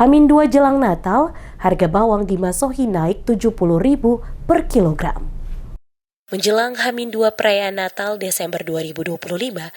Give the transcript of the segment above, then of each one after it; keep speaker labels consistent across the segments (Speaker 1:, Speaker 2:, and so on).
Speaker 1: H-2 jelang Natal, harga bawang di Masohi naik Rp70.000 per kilogram. Menjelang H-2 perayaan Natal Desember 2025,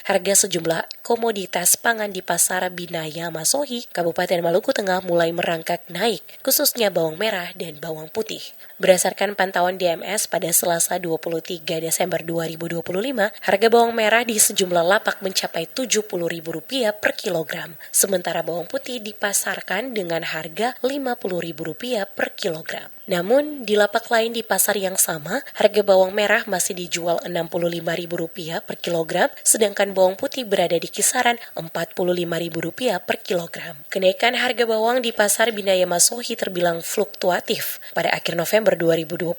Speaker 1: harga sejumlah komoditas pangan di Pasar Binaya Masohi, Kabupaten Maluku Tengah mulai merangkak naik, khususnya bawang merah dan bawang putih. Berdasarkan pantauan DMS pada Selasa 23 Desember 2025, harga bawang merah di sejumlah lapak mencapai Rp70.000 per kilogram, sementara bawang putih dipasarkan dengan harga Rp50.000 per kilogram. Namun, di lapak lain di pasar yang sama, harga bawang merah masih dijual Rp65.000 per kilogram, sedangkan bawang putih berada di kisaran Rp45.000 per kilogram. Kenaikan harga bawang di Pasar Binaya Masohi terbilang fluktuatif. Pada akhir November 2025,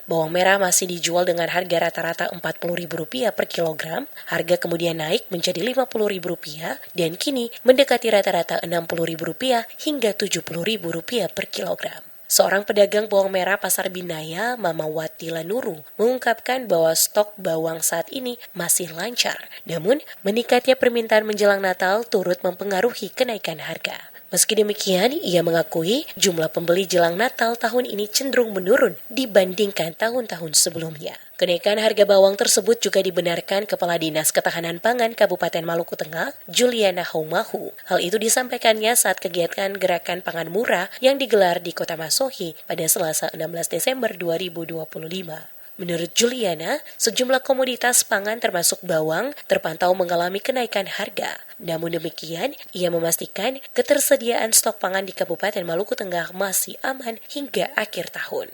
Speaker 1: bawang merah masih dijual dengan harga rata-rata Rp40.000 per kilogram, harga kemudian naik menjadi Rp50.000 dan kini mendekati rata-rata Rp60.000 hingga Rp70.000 per kilogram. Seorang pedagang bawang merah Pasar Binaya, Mama Wati Lanuru, mengungkapkan bahwa stok bawang saat ini masih lancar. Namun, meningkatnya permintaan menjelang Natal turut mempengaruhi kenaikan harga. Meski demikian, ia mengakui jumlah pembeli jelang Natal tahun ini cenderung menurun dibandingkan tahun-tahun sebelumnya. Kenaikan harga bawang tersebut juga dibenarkan Kepala Dinas Ketahanan Pangan Kabupaten Maluku Tengah, Juliana Haumahu. Hal itu disampaikannya saat kegiatan Gerakan Pangan Murah yang digelar di Kota Masohi pada Selasa 16 Desember 2025. Menurut Juliana, sejumlah komoditas pangan termasuk bawang terpantau mengalami kenaikan harga. Namun demikian, ia memastikan ketersediaan stok pangan di Kabupaten Maluku Tengah masih aman hingga akhir tahun.